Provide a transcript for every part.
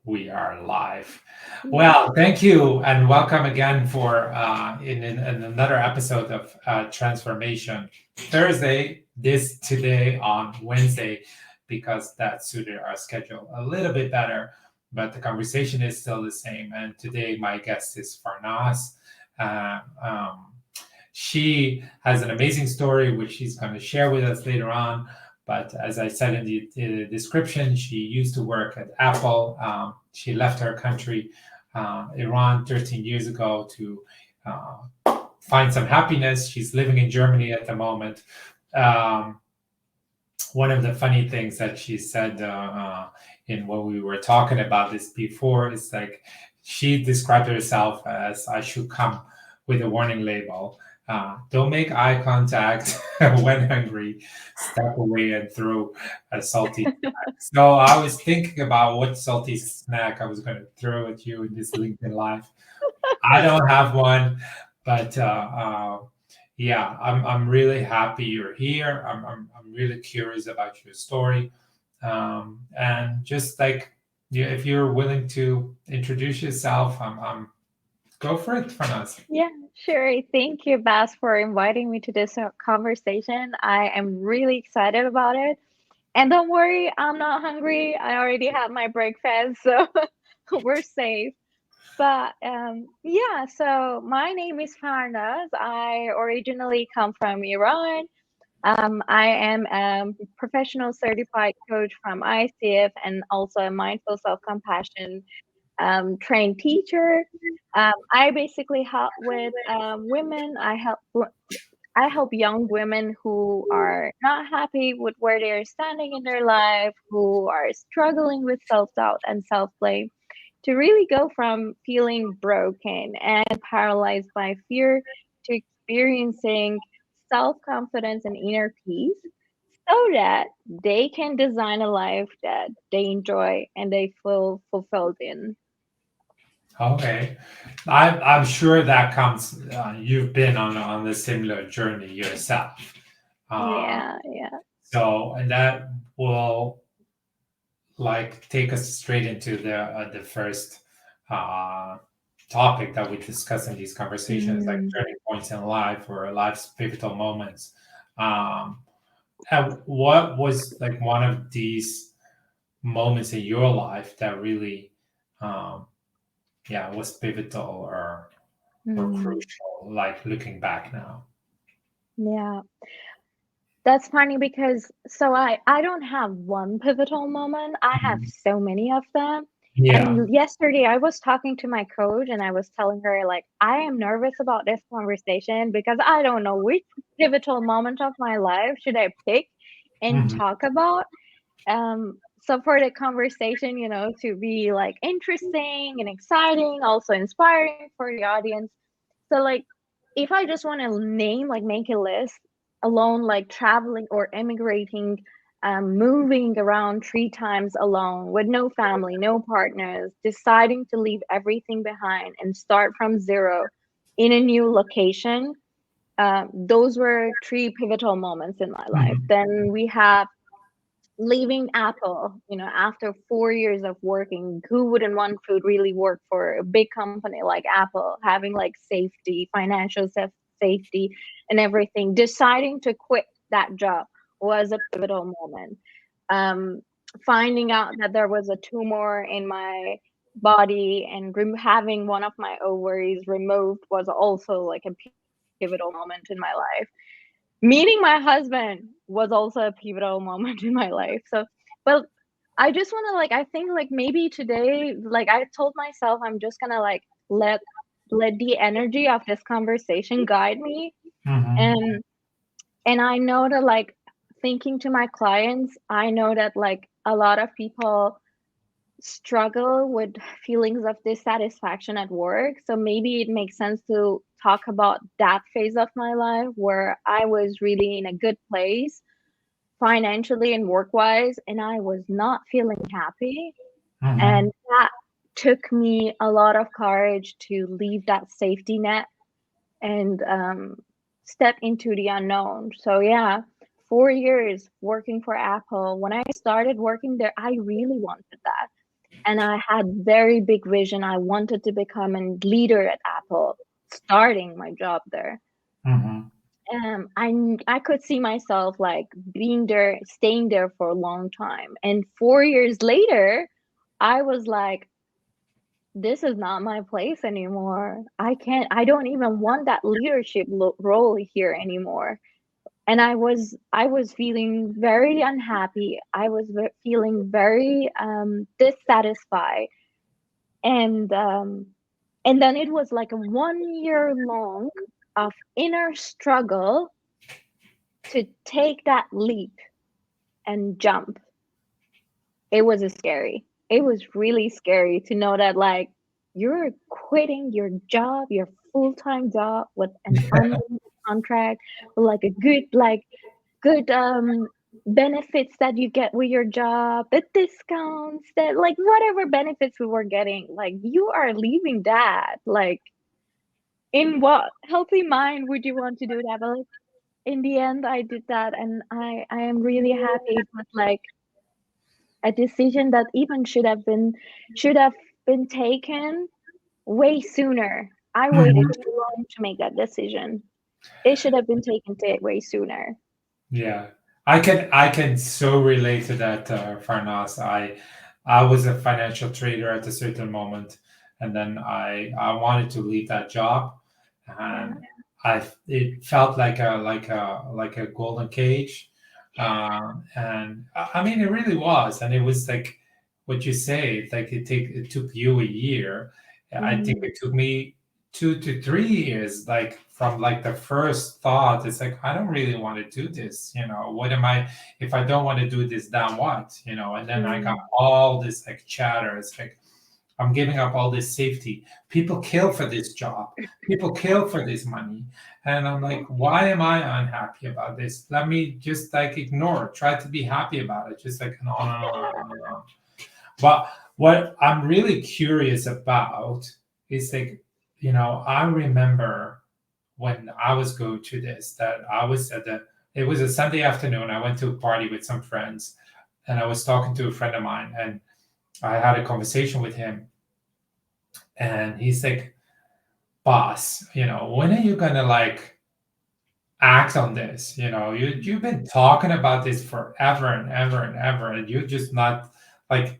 We are live. Yeah. Well, thank you and welcome again for in another episode of Transformation Thursday. This today on Wednesday because that suited our schedule a little bit better, but the conversation is still the same. And today my guest is Farnaz. Uh, um, she has an amazing story which she's going to share with us later on. But as I said in the description, she used to work at Apple. She left her country, Iran, 13 years ago to find some happiness. She's living in Germany at the moment. Um, One of the funny things that she said in when we were talking about this before is like she described herself as I should come with a warning label. Don't make eye contact when hungry. Step away and throw a salty snack. So I was thinking about what salty snack I was going to throw at you in this LinkedIn live. I don't have one, but yeah, I'm really happy you're here. I'm really curious about your story, and just like yeah, if you're willing to introduce yourself, I'm go for it for us. Yeah, sure. Thank you, Bas, for inviting me to this conversation. I am really excited about it. And don't worry, I'm not hungry. I already had my breakfast, so we're safe. But yeah, so my name is Farnaz. I originally come from Iran. I am a professional certified coach from ICF and also a mindful self compassion trained teacher. I basically help with women. I help young women who are not happy with where they are standing in their life, who are struggling with self doubt and self blame, to really go from feeling broken and paralyzed by fear to experiencing self confidence and inner peace so that they can design a life that they enjoy and they feel fulfilled in. Okay, I'm sure that comes. You've been on a similar journey yourself, uh, Yeah, yeah. so and that will like take us straight into the first uh, topic that we discuss in these conversations, like Mm. turning points in life or life's pivotal moments. Um, and what was like one of these moments in your life that really, um, yeah, was pivotal or Mm. crucial? Like looking back now. Yeah. That's funny because I don't have one pivotal moment. I have Mhm. so many of them. Yeah. And yesterday I was talking to my coach and I was telling her like I am nervous about this conversation because I don't know which pivotal moment of my life should I pick and Hmm. talk about. So for the conversation, to be like interesting and exciting, also inspiring for the audience. So like if I just want to name, like make a list alone, like traveling or immigrating, moving around 3 times alone with no family, no partners, deciding to leave everything behind and start from zero in a new location. Those were three pivotal moments in my life. Hmm. Then we have leaving Apple, after 4 years of working. Who wouldn't want to really work for a big company like Apple, having like safety, financial safety, and everything? Deciding to quit that job was a pivotal moment. Um, Finding out that there was a tumor in my body and having one of my ovaries removed was also like a pivotal moment in my life. Meeting my husband was also a pivotal moment in my life. But I just want to like, I think like maybe today, like I told myself, I'm just gonna like let the energy of this conversation guide me. Hmm. And I know that like thinking to my clients, I know that like a lot of people struggle with feelings of dissatisfaction at work. So maybe it makes sense to talk about that phase of my life where I was really in a good place financially and work wise, and I was not feeling happy. Hmm. And that took me a lot of courage to leave that safety net and step into the unknown. So, yeah, 4 years working for Apple. When I started working there, I really wanted that. and I had very big vision. I wanted to become a leader at Apple, starting my job there. Mm-hmm. I could see myself like being there, staying there for a long time. And 4 years later, I was like, this is not my place anymore. I don't even want that leadership role here anymore. And I was feeling very unhappy. I was feeling very dissatisfied. And and then it was like a 1 year long of inner struggle to take that leap and jump. It was scary. It was really scary to know that like you're quitting your job, your full-time job with an unlimited contract, with like a good benefits that you get with your job, the discounts, that like whatever benefits we were getting, like you are leaving that. Like in what healthy mind would you want to do that? But like in the end I did that, and I am really happy. It was like a decision that even should have been taken way sooner. I waited Mm-hmm. too long to make that decision. It should have been taken way sooner. Yeah, I can so relate to that, Farnas. I was a financial trader at a certain moment, and then I wanted to leave that job, Yeah. and I it felt like a golden cage, and I mean it really was, and it was like what you say, like it took you a year. I think Mhm. it took me 2 to 3 years, like from like the first thought. It's like I don't really want to do this. What am I? If I don't want to do this, then what? And then I got Mm. all this like chatter. It's like I'm giving up all this safety. People kill for this job. People kill for this money. And I'm like, why am I unhappy about this? Let me just like ignore it. Try to be happy about it. Just like no, no, no, no, no, no. But what I'm really curious about is like, I remember when I was going through this, that I was it was a Sunday afternoon. I went to a party with some friends, and I was talking to a friend of mine, and I had a conversation with him, and he's like, boss, when are you gonna like act on this? You've been talking about this forever and ever and ever, and you're just not like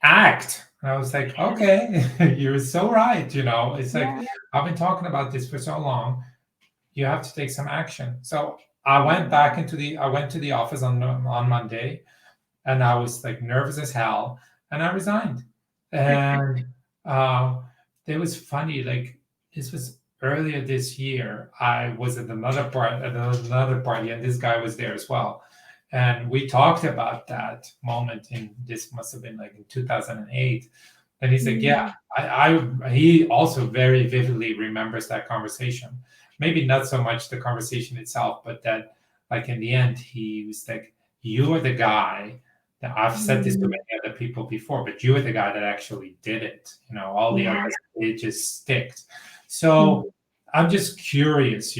act. And I was like, okay, you're so right. It's like Yeah. I've been talking about this for so long. You have to take some action. So I went to the office on Monday, and I was like nervous as hell, and I resigned. And uh, it was funny. Like this was earlier this year. I was at another party, and this guy was there as well. And we talked about that moment in this must have been like in 2008. And he's like, yeah, Mm. he also very vividly remembers that conversation. Maybe not so much the conversation itself, but that like in the end, he was like, you are the guy that I've said this to Mm. many other people before, but you are the guy that actually did it. All the Yeah. others, it just sticked. Mm. So I'm just curious,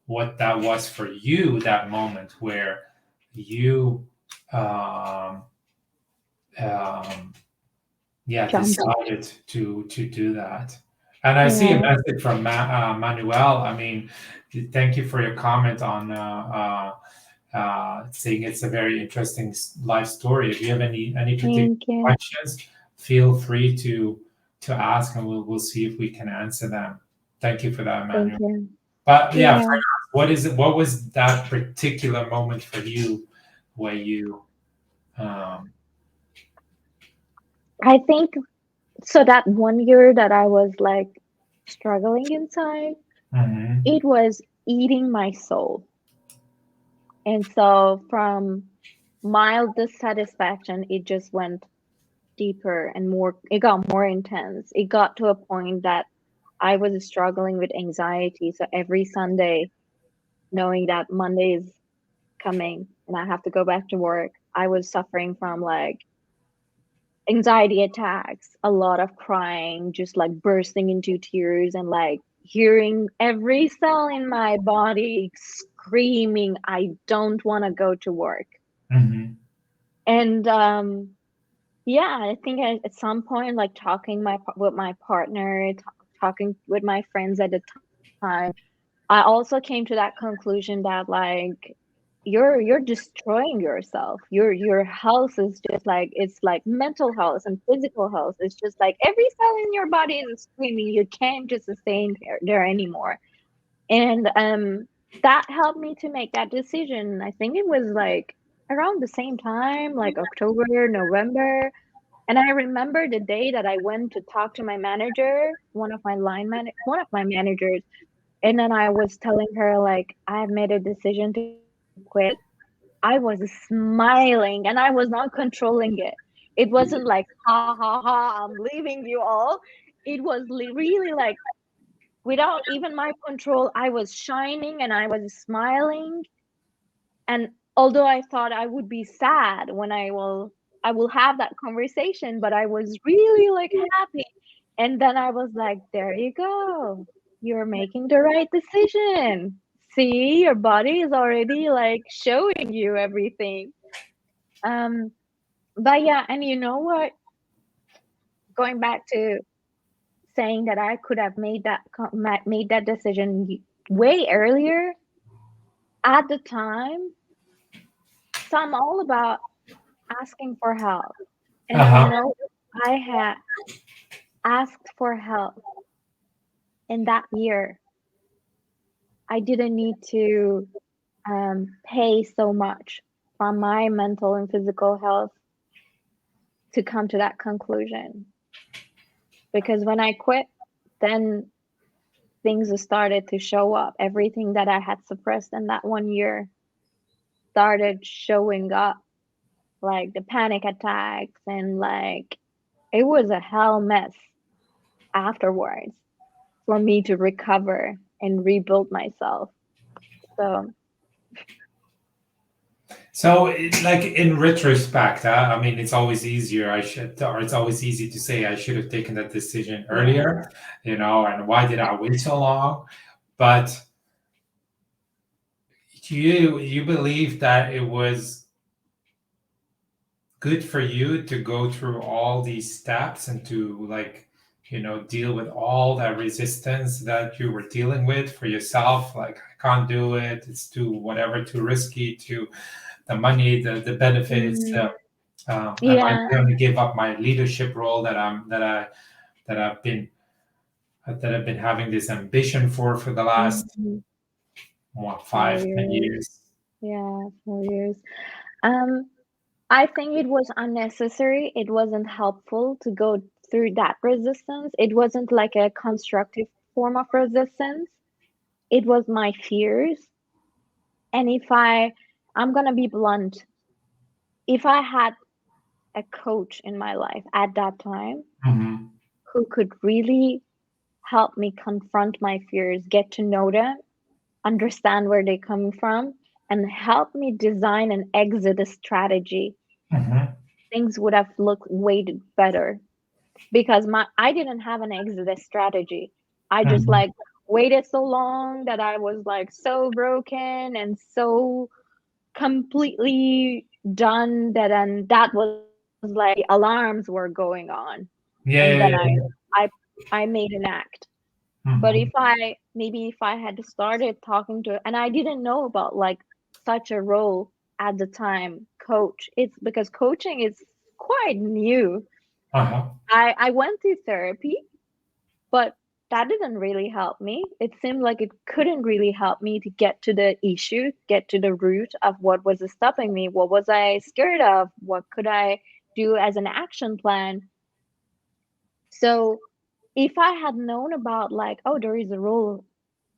what that was for you, that moment where you um, um, yeah, Jump. decided to do that. And I see a Yeah. message from Manuel. I mean, thank you for your comment on saying it's a very interesting life story. If you have any particular Thank you. questions, feel free to ask, and we'll see if we can answer them. Thank you for that, Thank Manuel. you. But yeah, Yeah. what is it? What was that particular moment for you where you um, I think so that 1 year that I was like struggling inside, mhm, it was eating my soul. And so from mild dissatisfaction, it just went deeper and more, it got more intense. It got to a point that I was struggling with anxiety. So every Sunday, knowing that Monday is coming and I have to go back to work, I was suffering from like anxiety attacks, a lot of crying, just like bursting into tears and like hearing every cell in my body screaming, I don't want to go to work. mhm, And Yeah, I think at some point, like talking with my partner, talking with my friends at the time, I also came to that conclusion that like you're destroying yourself. Your health is just like it's like mental health and physical health. It's just like every cell in your body is screaming. You can't just sustain there anymore. And that helped me to make that decision. I think it was like around the same time, like October, November. And I remember the day that I went to talk to my manager, one of my managers, and then I was telling her like I made a decision to quit. I was smiling and I was not controlling it. It wasn't like ha ha ha, I'm leaving you all. It was really like without even my control, I was shining and I was smiling. And although I thought I would be sad when I will have that conversation, but I was really like happy. And then I was like, there you go. You're making the right decision. See, your body is already like showing you everything. Um, but yeah, and you know what? Going back to saying that I could have made that decision way earlier at the time. So I'm all about asking for help. And I Uh-huh. know I had asked for help in that year. I didn't need to pay so much from my mental and physical health to come to that conclusion. Because when I quit, then things started to show up. Everything that I had suppressed in that 1 year started showing up, like the panic attacks, and like it was a hell mess afterwards for me to recover and rebuild myself. So, So, like in retrospect, I mean, it's always easier. Or it's always easy to say I should have taken that decision yeah. earlier, and why did I wait so long? But you believe that it was good for you to go through all these steps and to deal with all that resistance that you were dealing with for yourself. Like, I can't do it. It's too whatever, too risky. To the money, the benefits. Mhm. Am I Yeah. going to give up my leadership role that I've been having this ambition for the last Mhm. what, four 5, 10 years. years? Yeah, 4 years. Um, I think it was unnecessary. It wasn't helpful to go through that resistance. It wasn't like a constructive form of resistance. It was my fears. And I'm gonna be blunt, if I had a coach in my life at that time Hmm. who could really help me confront my fears, get to know them, understand where they're coming from, and help me design an exit strategy, Hmm. things would have looked way better. Because my I didn't have an exit strategy. I just Hmm. like waited so long that I was like so broken and so completely done that, and that was like the alarms were going on. And Yeah, then yeah, I I made an act. yeah. But Hmm. if I had started talking to, and I didn't know about like such a role at the time, coach. It's because coaching is quite new. Uh-huh. I went through therapy, but that didn't really help me. It seemed like it couldn't really help me to get to the issue, get to the root of what was stopping me. What was I scared of? What could I do as an action plan? So if I had known about like, oh, there is a role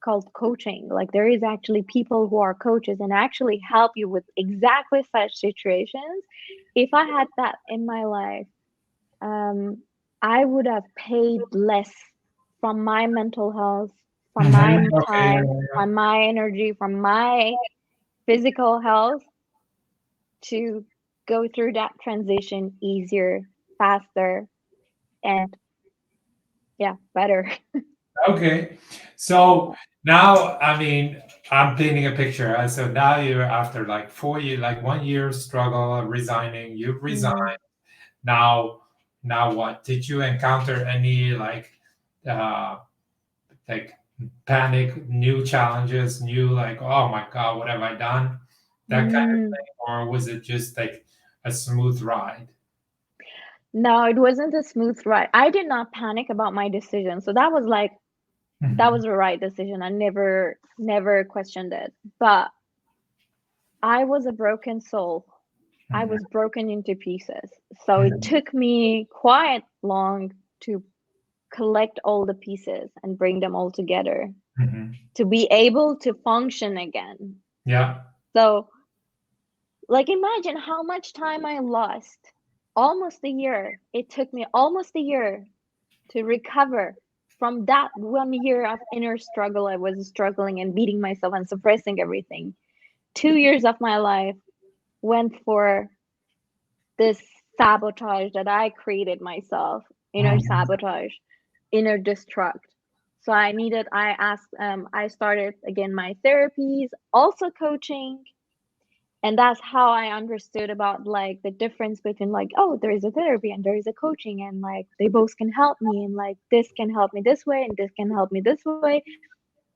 called coaching, like there is actually people who are coaches and actually help you with exactly such situations. If I had that in my life, um, I would have paid less from my mental health, from my Hmm. Okay. time, Yeah, yeah. from my energy, from my physical health to go through that transition easier, faster, and yeah, better. Okay. So now, I mean, I'm painting a picture. So now you're after like 4 years, like 1 year struggle, resigning. You've Mm, resigned. Now, now what? Did you encounter any uh, like panic, new challenges, new like, oh my God, what have I done? That kind of Mm, thing, or was it just like a smooth ride? no, it wasn't a smooth ride. I did not panic about my decision. So that was like, that Hmm. was the right decision. I never questioned it. But I was a broken soul. I Hmm. was broken into pieces. So it took me quite long to collect all the pieces and bring them all together Hmm. to be able to function again. Yeah. So, like, imagine how much time I lost. Almost a year. It took me almost a year to recover from that 1 year of inner struggle. I was struggling and beating myself and suppressing everything. 2 years of my life went for this sabotage that I created myself, inner Hmm. sabotage, inner destruct. So I started again my therapies, also coaching. And that's how I understood about like the difference between like, oh, there is a therapy and there is a coaching, and like they both can help me, and like this can help me this way and this can help me this way.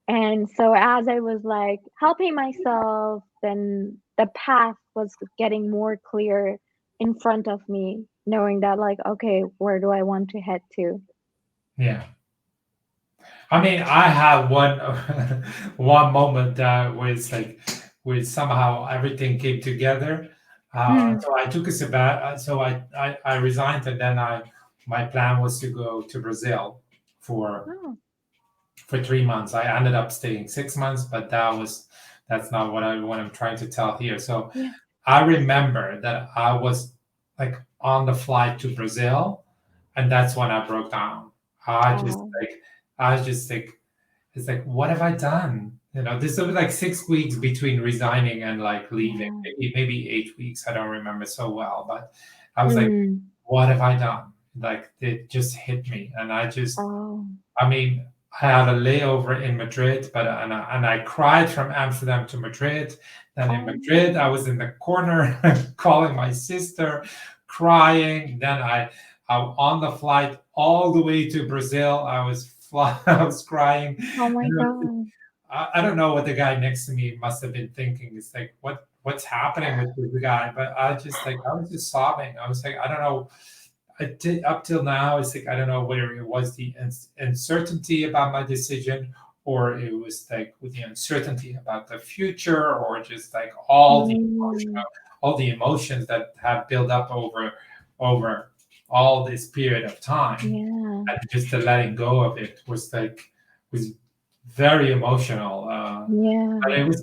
And so as I was like helping myself, then the path was getting more clear in front of me, knowing that like, okay, where do I want to head to? Yeah. I mean, I had one one moment was like, where somehow everything came together. Mm. So I took a so I resigned, and then I my plan was to go to Brazil for Oh, 3 months. I ended up staying 6 months, but that's not what I'm trying to tell here. So yeah. I remember that I was like on the flight to Brazil, and that's when I broke down. I just Oh, like I was just like, it's like, what have I done? This was like 6 weeks between resigning and like leaving, yeah. maybe 8 weeks. I don't remember so well, but I was like, Mm. what have I done? Like it just hit me, and Oh, I mean, I had a layover in Madrid, but and I cried from Amsterdam to Madrid. Then in oh, Madrid, I was in the corner calling my sister, crying. Then I on the flight all the way to Brazil. I was crying. oh my And God. I don't know what the guy next to me must have been thinking. It's like, what's happening with the guy? But I was just sobbing. I was like, I don't know. I did up till now. It's like I don't know whether it was the uncertainty about my decision, or it was like with the uncertainty about the future, or just like Mm. all the emotions that have built up over all this period of time, Yeah. and just the letting go of it was very emotional. But Yeah. it was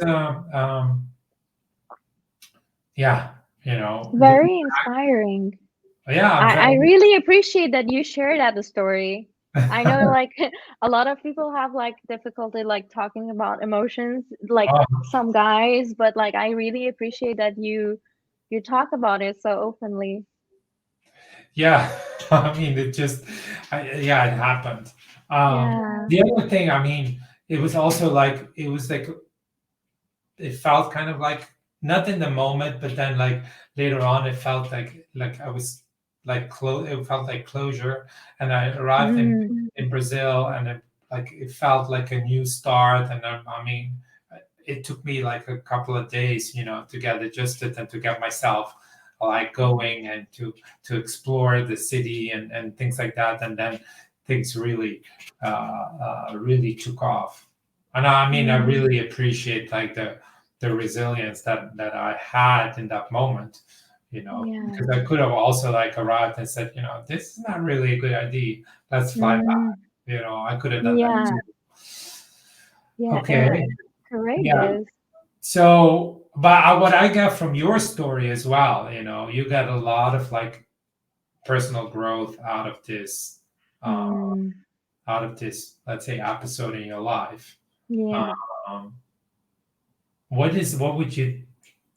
yeah, looking, Very inspiring. yeah, I'm I very. really appreciate that you shared that story. I know like a lot of people have like difficulty like talking about emotions, like Oh, some guys, but like I really appreciate that you talk about it so openly. yeah, I mean, yeah, it happened. Yeah. The other thing, I mean, it was like it felt kind of like not in the moment, but then like later on, it felt like I was like it felt like closure, and I arrived Mm. in Brazil, and it felt like a new start, and I mean, it took me like a couple of days, to get adjusted and to get myself like going and to explore the city and things like that, and then things really took off. And I mean, I Mm. really appreciate like the resilience that I had in that moment, Yeah. because I could have also like arrived and said, this is not really a good idea. Let's fly back. Mm. I could have done that Yeah. too. Yeah. And Okay. Yeah. courageous. So, but what I get from your story as well, you get a lot of like personal growth uh, Mm. out of this, let's say, episode in your life. Yeah. Um, what would you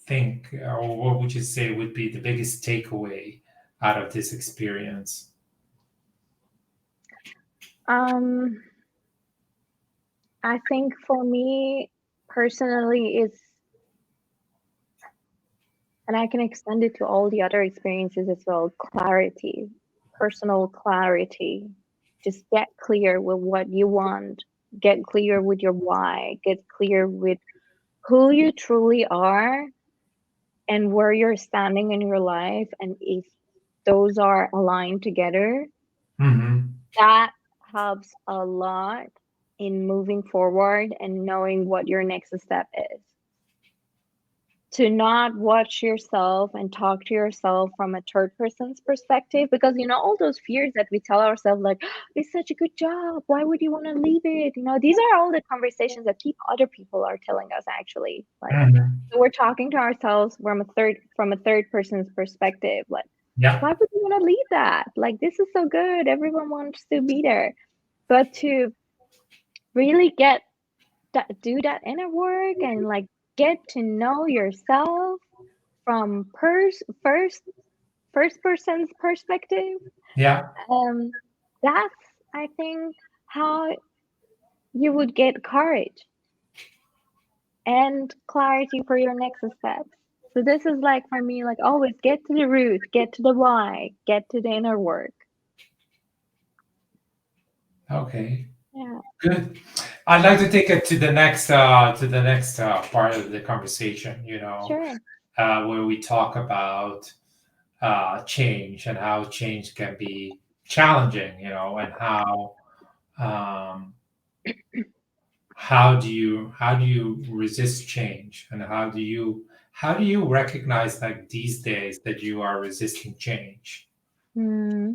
think, or what would you say would be the biggest takeaway out of this experience? Um, I think for me personally, it's And I can extend it to all the other experiences as well. Clarity, personal clarity. Just get clear with what you want, get clear with your why, get clear with who you truly are and where you're standing in your life. And if those are aligned together, Hmm. that helps a lot in moving forward and knowing what your next step is. To not watch yourself and talk to yourself from a third person's perspective, because all those fears that we tell ourselves, like, it's such a good job, why would you want to leave it, these are all the conversations that other people are telling us, actually. Like, Hmm. so we're talking to ourselves from a third person's perspective, like, Yeah. why would you want to leave that? Like, this is so good, everyone wants to be there. But to really do that inner work and like get to know yourself from first person's perspective, Yeah. um that's, I think, how you would get courage and clarity for your next steps. So this is like, for me, like, always get to the root, get to the why, get to the inner work. Okay. Yeah, Good. I'd like to take it to the next part of the conversation. sure. Where we talk about change and how change can be challenging. And um, how do you resist change, and how do you recognize, like, these days, that you are resisting change? Hmm.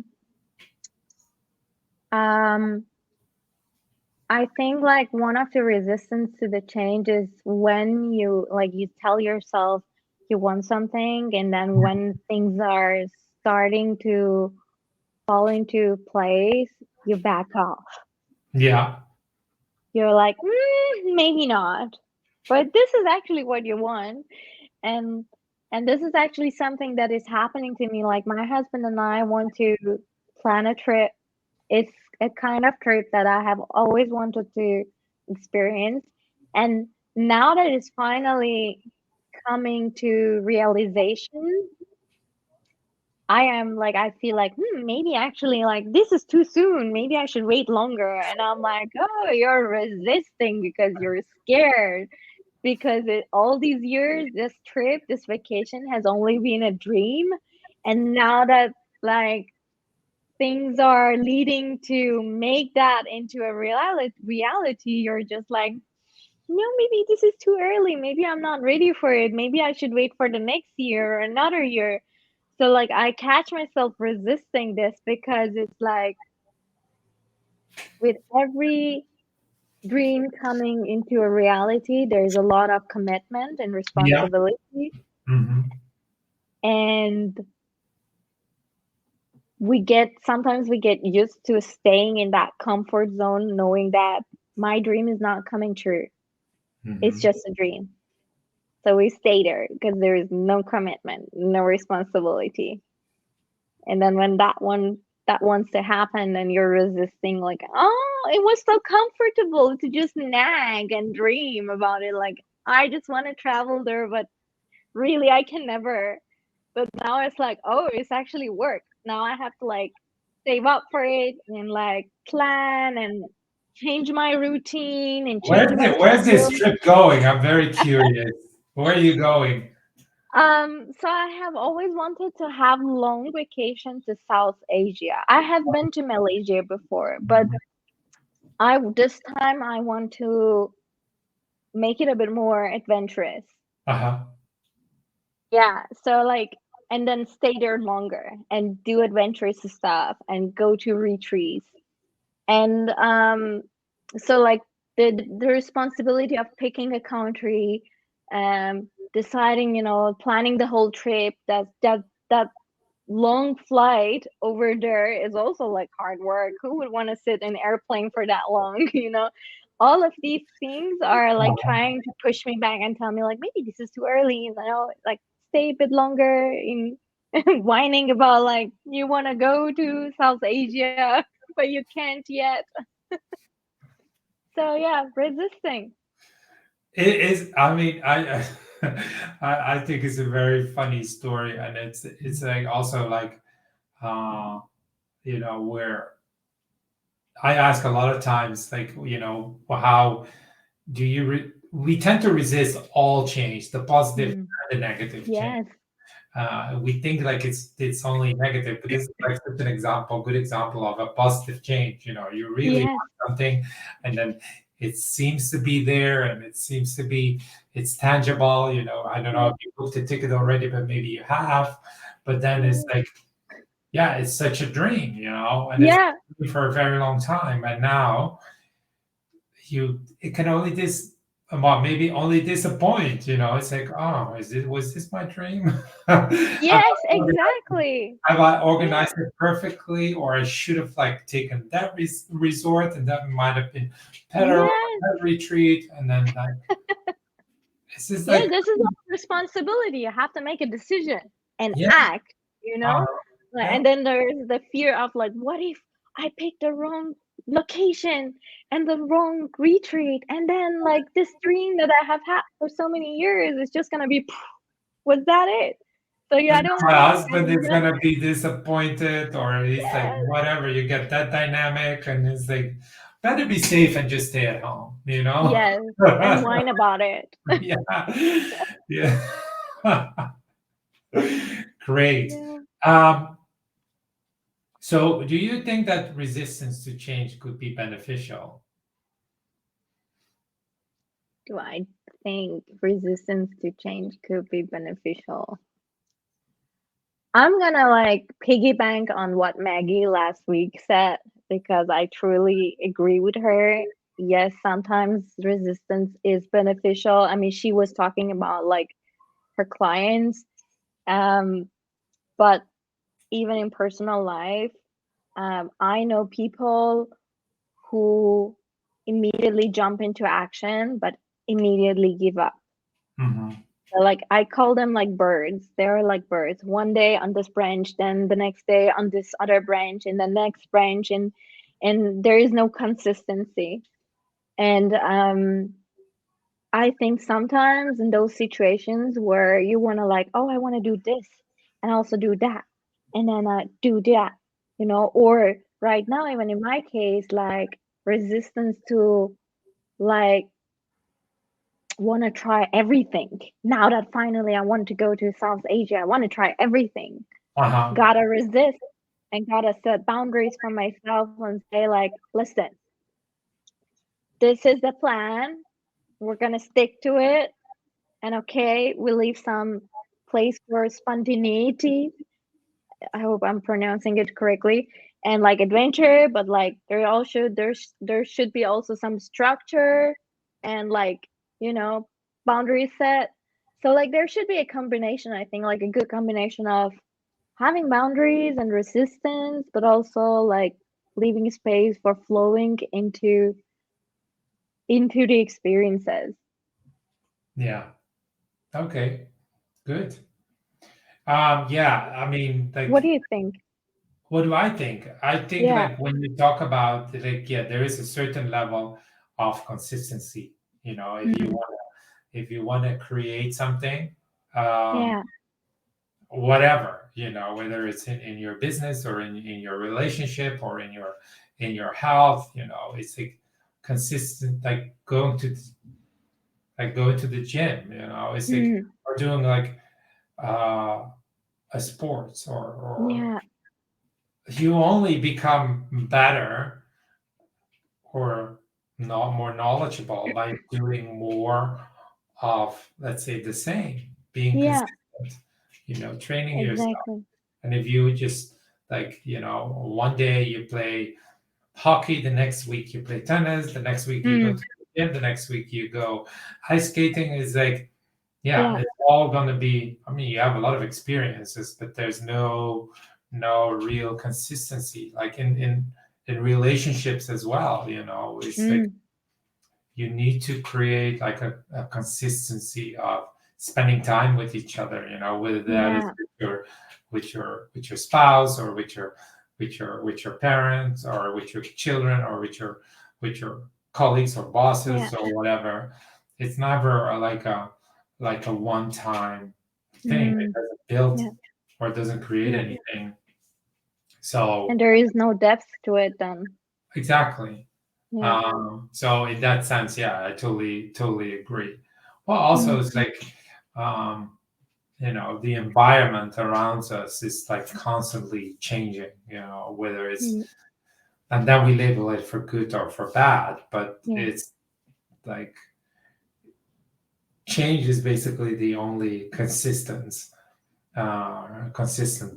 um I think, like, one of the resistance to the change is when you tell yourself you want something, and then when things are starting to fall into place, you back off. Yeah. You're like, maybe not, but this is actually what you want. and and this is actually something that is happening to me. Like, my husband and I want to plan a trip. It's a kind of trip that I have always wanted to experience. And now that it's finally coming to realization, I feel like, maybe actually, like, this is too soon. Maybe I should wait longer. And I'm like, oh, you're resisting because you're scared. Because all these years, this trip, this vacation has only been a dream. And now that, like, things are leading to make that into a reality, you're just like, no, maybe this is too early, maybe I'm not ready for it, maybe I should wait for the next year or another year. So, like, I catch myself resisting this because it's like, with every dream coming into a reality, there's a lot of commitment and Yeah. responsibility. Hmm. And sometimes we get used to staying in that comfort zone, knowing that my dream is not coming true. It's Hmm. just a dream. So we stay there because there is no commitment, no responsibility. And then when that wants to happen, and you're resisting, like, oh, it was so comfortable to just nag and dream about it. Like, I just want to travel there, but really I can never. But now it's like, oh, it's actually work. Now I have to, like, save up for it and, like, plan and change my routine and change my Where's this schedule. trip going? I'm very curious. Where are you going? So I have always wanted to have long vacation to South Asia. I have been to Malaysia before, but I this time I want to make it a bit more adventurous. Uh-huh. Yeah, so, like, and then stay there longer and do adventurous stuff and go to retreats. And so, like, the responsibility of picking a country, deciding, planning the whole trip, that long flight over there is also, like, hard work. Who would want to sit in an airplane for that long? All of these things are, like, trying to push me back and tell me, like, maybe this is too early, like, stay a bit longer in whining about, like, you want to go to South Asia but you can't yet. So yeah, resisting. It is. I mean, I. I think it's a very funny story, and it's like also like uh, where I ask a lot of times, like, how do you we tend to resist all change, the positive Mm. and the negative change. Yes. We think like it's only negative, but this is like such an example, good example of a positive change. You really Yes. want something, and then it seems to be there, and it seems to be it's tangible. I don't know Yeah. if you booked a ticket already, but maybe you have. But then it's Yeah. like, yeah, it's such a dream, and it's Yeah. been for a very long time, and now it can only well, maybe only disappoint. It's like, oh, was this my dream? have I Yes, organized, exactly. have I Yeah. organized it perfectly, or I should have like taken that resort, and that might have been better, or Yes. that retreat, and then like it's just Yeah, like, this is our responsibility. You have to make a decision and yeah, act, uh, yeah, And then there's the fear of like, what if I picked the wrong location and the wrong retreat? And then like this dream that I have had for so many years is just gonna be, was that it? So yeah, and I don't my think husband I'm is gonna, gonna be disappointed, or he's like, yes, whatever. You get that dynamic, and it's like, better be safe and just stay at home, yes, and whine about it. Yeah. Yeah. Great. Yeah. Um, so do you think that resistance to change could be beneficial? Do I think resistance to change could be beneficial? I'm gonna like piggy bank on what Maggie last week said because I truly agree with her. Yes, sometimes resistance is beneficial. I mean, she was talking about like her clients, um, but even in personal life, I know people who immediately jump into action but immediately give up. Hmm. So, like I call them like birds. They're like birds. One day on this branch, then the next day on this other branch, and the next branch, and there is no consistency. And I think sometimes in those situations where you want to like, oh, I want to do this and also do that, and then do that, or right now, even in my case, like resistance to like want to try everything. Now that finally I want to go to South Asia, I want to try everything. Uh-huh. Gotta resist and gotta set boundaries for myself and say, like, listen, this is the plan. We're gonna stick to it. And okay, we leave some place for spontaneity. I hope I'm pronouncing it correctly. And like adventure, but like there should be also some structure and like, you know, boundary set. So like there should be a combination, I think, like a good combination of having boundaries and resistance, but also like leaving space for flowing into the experiences. Yeah. Okay. Good. Yeah. I mean, What do like, you think? what do I think? I think Yeah. like when you talk about like, yeah, there is a certain level of consistency. If you Mm, want to create something, um, yeah. whatever, whether it's in your business, or in your relationship, or in your health, it's like consistent, like going to the gym, it's like, Mm, or doing like uh, a sports, or yeah. you only become better, or not more knowledgeable, by doing more of, let's say, the same, being Yeah. consistent, training yourself. Exactly. And if you just, like, one day you play hockey, the next week you play tennis, the next week you go Mm, to the gym, the next week you go ice skating, is like, yeah, yeah. it's all going to be, I mean, you have a lot of experiences, but there's no real consistency, like in relationships as well. It's like Mm, you need to create like a consistency of spending time with each other, whether that is yeah. with your spouse, or with your parents, or with your children, or with your colleagues or Yeah. bosses, or whatever. It's never like a like a one-time thing. It Mm, doesn't build yeah. or it doesn't create Yeah. anything. So And there is no depth to it then. exactly. Yeah. So in that sense, yeah, I totally agree. Well, also Mm, it's like, um, the environment around us is like constantly changing. Whether it's, mm, and then we label it for good or for bad, but yeah. it's like change is basically the only consistent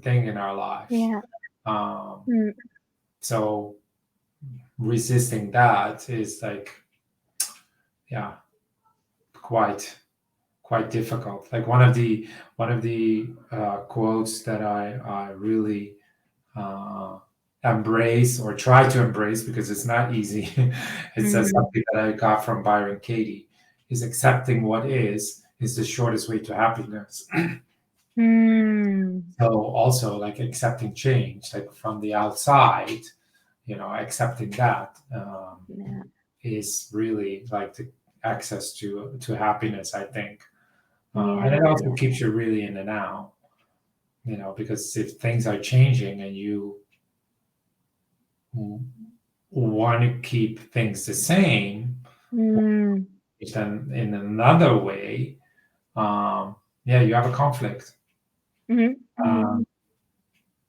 thing in our life. Yeah. Um, Mm, so resisting that is like, yeah, quite quite difficult. Like one of the quotes that I really uh, embrace or try to embrace because it's not easy. It says mm, something that I got from Byron Katie: "Is accepting what is the shortest way to happiness." mm, So also like accepting change, like from the outside, accepting that yeah. is really like the access to happiness, I think. And it Yeah. also keeps you really in the now, because if things are changing and you want to keep things the same, Mm, then in another way, um, yeah, you have a conflict, mm-hmm, mm-hmm. um,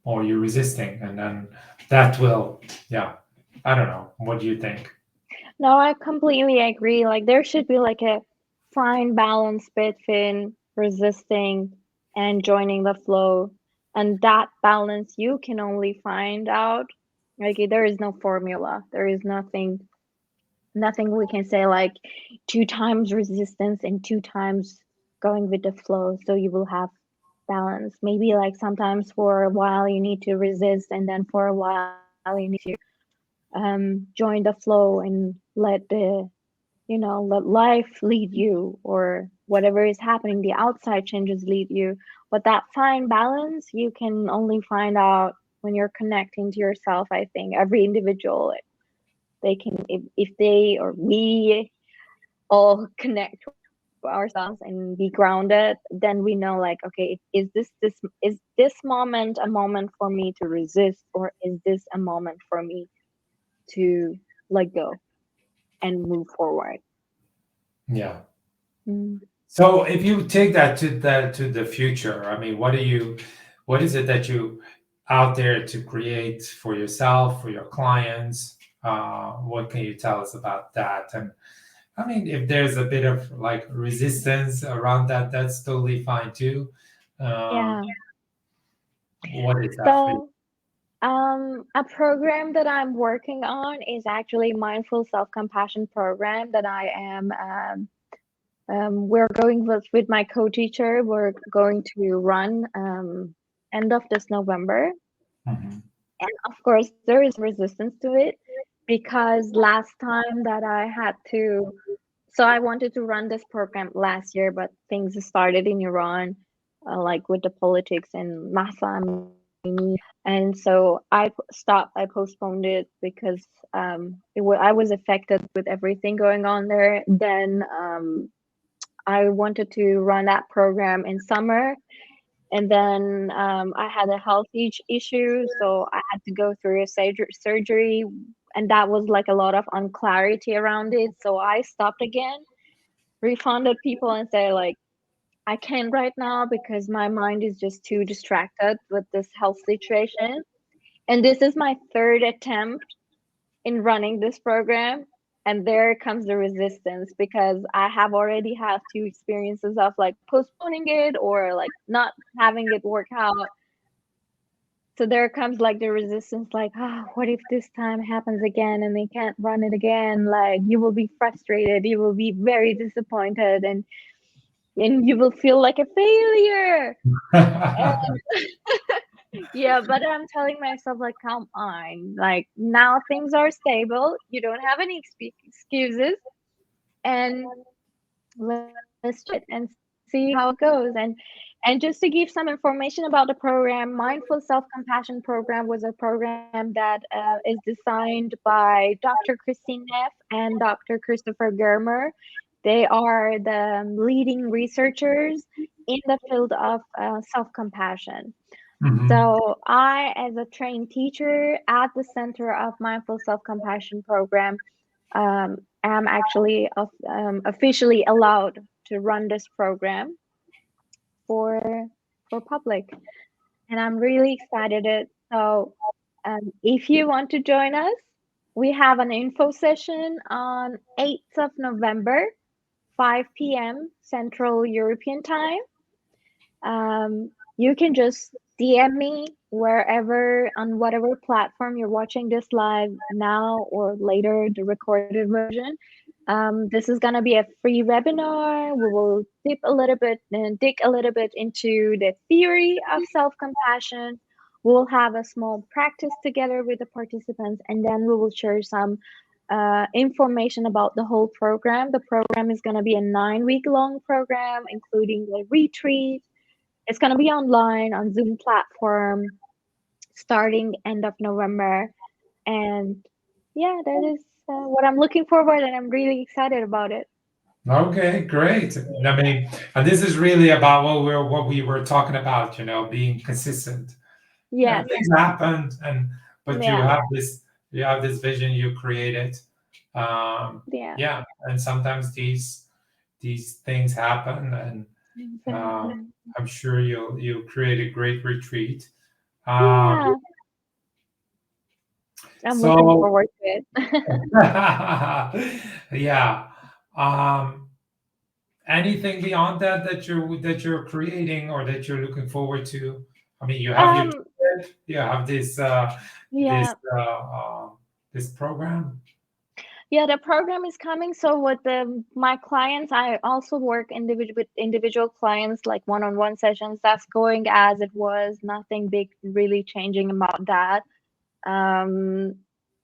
or you're resisting, and then that will, yeah, I don't know. What do you think? No, I completely agree. Like there should be like a fine balance between resisting and joining the flow. And that balance you can only find out. Like there is no formula. There is nothing we can say like two times resistance and two times going with the flow. So you will have balance. Maybe like sometimes for a while you need to resist and then for a while you need to join the flow and let life lead you or whatever is happening, the outside changes lead you. But that fine balance you can only find out when you're connecting to yourself. I think every individual, they can, if they or we all connect to ourselves and be grounded, then we know like, okay, is this moment a moment for me to resist, or is this a moment for me to let go and move forward. Yeah. Mm. So if you take that to the future, I mean, what is it that you out there to create for yourself, for your clients? What can you tell us about that? And I mean, if there's a bit of like resistance around that, that's totally fine too. Um, Yeah. what is that for you? So, a program that I'm working on is actually mindful self-compassion program that I am. We're going with my co-teacher. We're going to run end of this November, Mhm. and of course there is resistance to it because last time that I had to. So I wanted to run this program last year, but things started in Iran, like with the politics and Masa Amini. And so I postponed it because I was affected with everything going on there. Then I wanted to run that program in summer, and then I had a health issue, so I had to go through a surgery, and that was like a lot of unclarity around it. So I stopped again, refunded people, and said like, I can't right now because my mind is just too distracted with this health situation. And this is my third attempt in running this program. And there comes the resistance because I have already had two experiences of like postponing it or like not having it work out. So there comes like the resistance, like, what if this time happens again and they can't run it again? Like you will be frustrated, you will be very disappointed, and you will feel like a failure. Yeah, but I'm telling myself like, come on, like now things are stable, you don't have any excuses, and let's try it and see how it goes. And just to give some information about the program, mindful self-compassion program was a program that is designed by Dr. Christine Neff and Dr. Christopher Germer. They are the leading researchers in the field of self-compassion. Hmm. So I, as a trained teacher at the Center of Mindful Self-Compassion program, am actually officially allowed to run this program for public, and I'm really excited. So, if you want to join us, we have an info session on 8th of November, 5 p.m. Central European Time. You can just DM me wherever on whatever platform you're watching this live now or later, the recorded version. This is gonna be a free webinar. We will dig a little bit into the theory of self-compassion. We'll have a small practice together with the participants, and then we will share some information about the whole program. The program is gonna be a 9-week long program, including a retreat. It's gonna be online on Zoom platform starting end of November, and yeah, that is what I'm looking forward, and I'm really excited about it. Okay, great. I mean, and this is really about what we were talking about, being consistent. Yes, Things happen, but you yeah, have this vision you created. yeah, Yeah, and sometimes these things happen, and uh, exactly. I'm sure you'll create a great retreat. Um, Yeah, I'm looking so forward to it. yeah. Um, Anything beyond that you're creating or that you're looking forward to? I mean, you have your um, trip, you have this yeah, this program. yeah, the program is coming. So with my clients, I also work with individual clients, like one-on-one sessions. That's going as it was. Nothing big really changing about that. Um,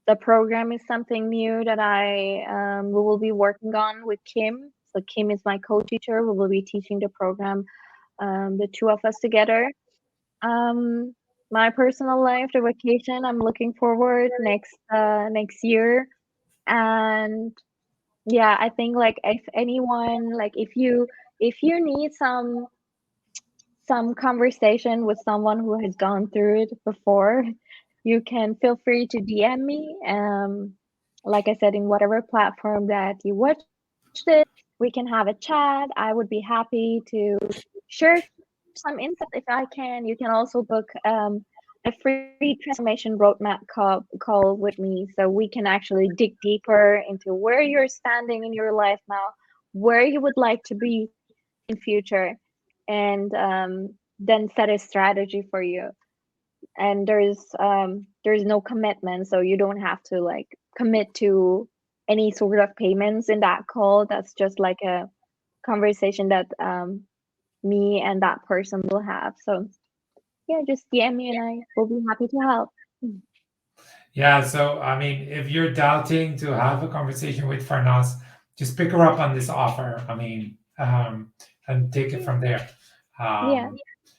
the program is something new that I we will be working on with Kim. So Kim is my co-teacher. We will be teaching the program, the two of us together. Um, my personal life, the vacation, I'm looking forward next year. And yeah, I think like if anyone like if you need some conversation with someone who has gone through it before, you can feel free to DM me. Like I said, in whatever platform that you watched it, we can have a chat. I would be happy to share some insights if I can. You can also book a free transformation roadmap call with me so we can actually dig deeper into where you're standing in your life now, where you would like to be in future, and then set a strategy for you. And there's no commitment, so you don't have to like commit to any sort of payments in that call. That's just like a conversation that me and that person will have. So yeah, just DM me and I will be happy to help. Yeah, so I mean, if you're doubting to have a conversation with Farnaz, just pick her up on this offer. I mean, and take it from there. Yeah,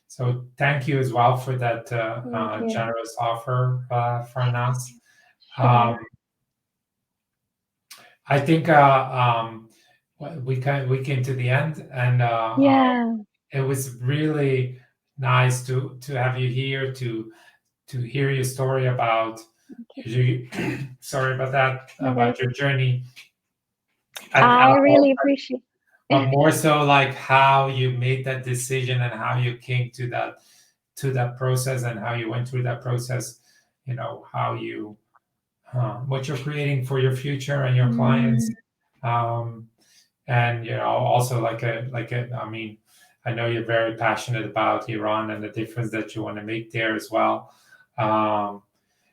So thank you as well for that thank you. generous offer, Farnaz. Um, Sure. I think we came to the end, and Yeah. it was really nice to have you here to hear your story about Okay. your, sorry about that, No worries. about your journey, and I really appreciate. but more so like how you made that decision and how you came to that process and how you went through that process. How you what you're creating for your future and your clients. Mm, Um, and also I mean, I know you're very passionate about Iran and the difference that you want to make there as well.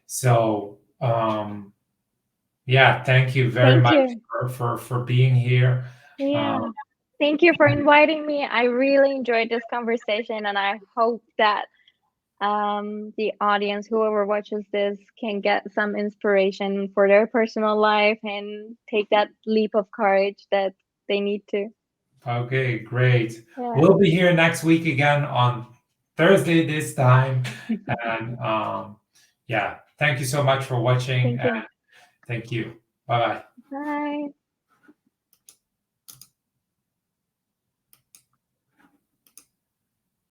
So yeah, thank you very thank much you. for being here. Yeah. um, Thank you for and inviting me. I really enjoyed this conversation, and I hope that the audience, whoever watches this, can get some inspiration for their personal life and take that leap of courage that they need to. okay, great. Yeah. We'll be here next week again on Thursday this time. And yeah, thank you so much for watching, Thank and you. thank you. Bye bye. Bye.